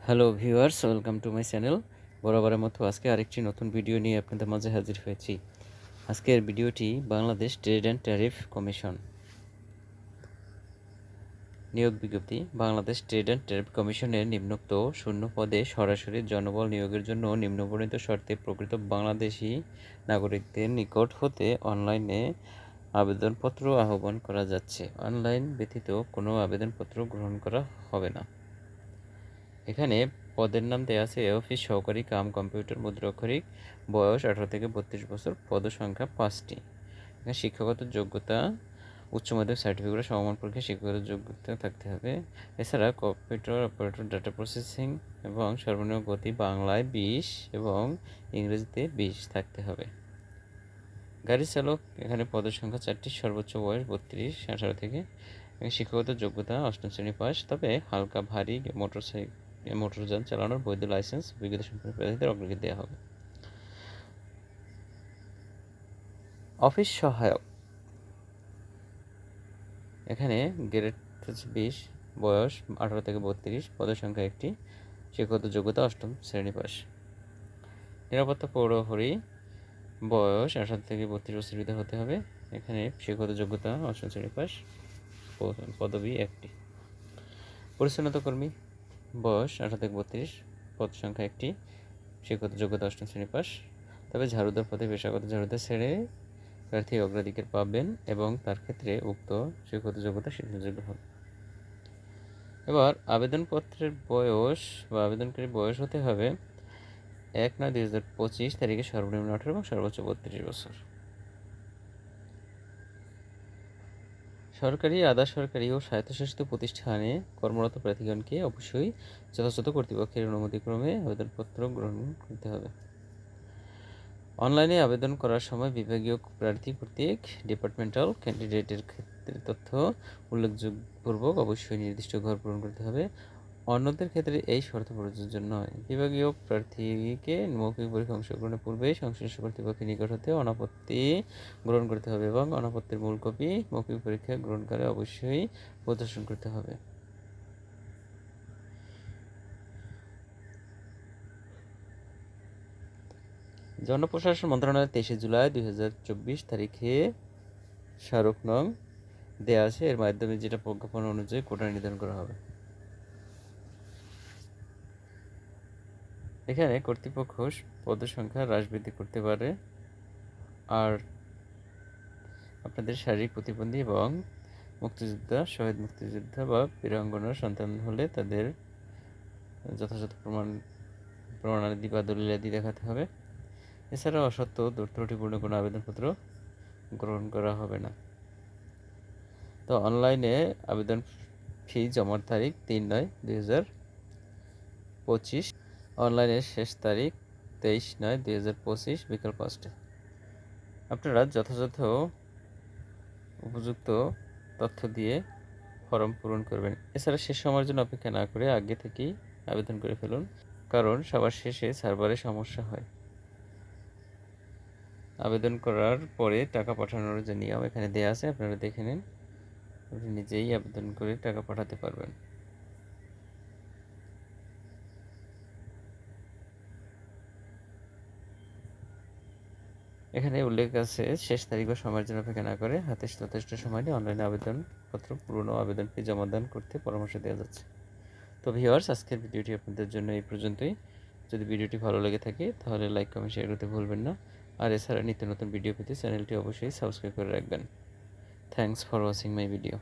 Hello viewers, welcome to my channel. বরাবরের মতো আজকে আরেকটি নতুন ভিডিও নিয়ে আপনাদের মাঝে হাজির হয়েছি। আজকের ভিডিওটি Bangladesh trade and tariff commission নিয়োগ বিজ্ঞপ্তি। বাংলাদেশ ট্রেড অ্যান্ড ট্যারিফ কমিশনের নিম্নোক্ত শূন্য পদে সরাসরি জনবল নিয়োগের জন্য নিম্নবর্ণিত শর্তে প্রকৃত বাংলাদেশি নাগরিকদের নিকট হতে অনলাইনে আবেদনপত্র আহ্বান করা যাচ্ছে। অনলাইন ব্যতীত কোনো আবেদনপত্র গ্রহণ করা হবে না। এখানে পদের নাম দেওয়া আছে অফিস সহকারী কাম কম্পিউটার মুদ্রাক্ষরিক, বয়স 18 থেকে 32 বছর, পদসংখ্যা 5টি। এখানে শিক্ষাগত যোগ্যতা উচ্চ মাধ্যমিক সার্টিফিকেট সমমান পরীক্ষায় শিক্ষাগত যোগ্যতা থাকতে হবে। এছাড়া কম্পিউটার অপারেটর, ডাটা প্রসেসিং এবং সর্বনিম্ন গতি বাংলায় 20 এবং ইংরেজিতে 20 থাকতে হবে। গাড়ি চালক, এখানে পদের সংখ্যা 4টি, সর্বোচ্চ বয়স 32, 18 থেকে। শিক্ষাগত যোগ্যতা 8ম শ্রেণী পাস, তবে হালকা ভারী মোটরযান চালানোর বৈধ লাইসেন্স অভিজ্ঞতা সম্পন্ন প্রার্থীদের অগ্রাধিকার দেওয়া হবে। অফিস সহায়ক, এখানে গ্রেড 20, বয়স 18 থেকে 32, পদের সংখ্যা 1টি, শিক্ষাগত যোগ্যতা 8ম শ্রেণী পাস। নিরাপত্তা প্রহরী, বয়স 18 থেকে 32 বছরের ভিতরে হতে হবে। এখানে শিক্ষাগত যোগ্যতা 8ম শ্রেণী পাস, পদবি 1টি। পরিচ্ছন্নতা কর্মী, বয়স 18 থেকে 32, পদ সংখ্যা 1টি, শিক্ষাগত যোগ্যতা 8ম শ্রেণী পাস, তবে ঝাড়ুদার পদে পেশাগত ঝাড়ুদার ছেড়ে প্রার্থী অগ্রাধিকার পাবেন এবং তার ক্ষেত্রে উক্ত শিক্ষাগত যোগ্যতা স্বীকৃতিযোগ্য হবে। এবার আবেদনপত্রের বয়স বা আবেদনকারী বয়স হতে হবে 1/9/2025 তারিখে সর্বনিম্ন 18 এবং সর্বোচ্চ 32 বছর। সরকারি, আধা সরকারি ও স্বায়ত্তশাসিত প্রতিষ্ঠানে কর্মরত প্রার্থীগণকে অবশ্যই যথাযথ কর্তৃপক্ষের অনুমতিক্রমে আবেদনপত্র গ্রহণ করতে হবে। অনলাইনে আবেদন করার সময় বিভাগীয় প্রার্থী কর্তৃক ডিপার্টমেন্টাল ক্যান্ডিডেটের ক্ষেত্রে তথ্য উল্লেখপূর্বক অবশ্যই নির্দিষ্ট ঘর পূরণ করতে হবে। অন্যদের ক্ষেত্রে এই শর্ত প্রযোজ্য নয়। বিভাগীয় প্রার্থীকে মৌখিক পরীক্ষায় অংশগ্রহণের পূর্বে সংশ্লিষ্ট কর্তৃপক্ষের নিকট হতে অনাপত্তি গ্রহণ করতে হবে এবং অনাপত্তির মূল কপি মৌখিক পরীক্ষায় গ্রহণকালে অবশ্যই প্রদর্শন করতে হবে। জনপ্রশাসন মন্ত্রণালয় 23 জুলাই 2024 তারিখে স্মারক নং দেওয়া আছে, এর মাধ্যমে যেটা প্রজ্ঞাপন অনুযায়ী কোটা নির্ধারণ করা হবে। এখানে কর্তৃপক্ষ পদের সংখ্যা হ্রাস বৃদ্ধি করতে পারে। আর আপনাদের শারীরিক প্রতিবন্ধী এবং মুক্তিযোদ্ধা, শহীদ মুক্তিযোদ্ধা বা বীরাঙ্গনার সন্তান হলে তাদের যথাযথ প্রমাণাদি বা দলিলাদি দেখাতে হবে। এছাড়া অসত্য ত্রুটিপূর্ণ কোনো আবেদনপত্র গ্রহণ করা হবে না। তো অনলাইনে আবেদন ফি জমার তারিখ 3/9/2025, অনলাইনের শেষ তারিখ 23/9/2025 বিকাল 5টায়। আপনারা যথাযথ উপযুক্ত তথ্য দিয়ে ফর্ম পূরণ করবেন। এছাড়া শেষ সময়ের জন্য অপেক্ষা না করে আগে থেকেই আবেদন করে ফেলুন, কারণ সবার শেষে সার্ভারে সমস্যা হয়। আবেদন করার পরে টাকা পাঠানোর যে নিয়ম এখানে দেওয়া আছে, আপনারা দেখে নিন। আপনি নিজেই আবেদন করে টাকা পাঠাতে পারবেন। এখানে উল্লেখ আছে শেষ তারিখ বা সময়ের জন্য অপেক্ষা না করে হাতে যথেষ্ট সময় নিয়ে অনলাইনে আবেদনপত্র পূরণ ও আবেদন ফি জমাদান করতে পরামর্শ দেওয়া যাচ্ছে। তো ভিউয়ার্স, আজকের ভিডিওটি আপনাদের জন্য এই পর্যন্তই। যদি ভিডিওটি ভালো লেগে থাকে তাহলে লাইক, কমেন্ট, শেয়ার করতে ভুলবেন না। আর এছাড়া নিত্য নতুন ভিডিও পেতে চ্যানেলটি অবশ্যই সাবস্ক্রাইব করে রাখবেন। Thanks for watching my video.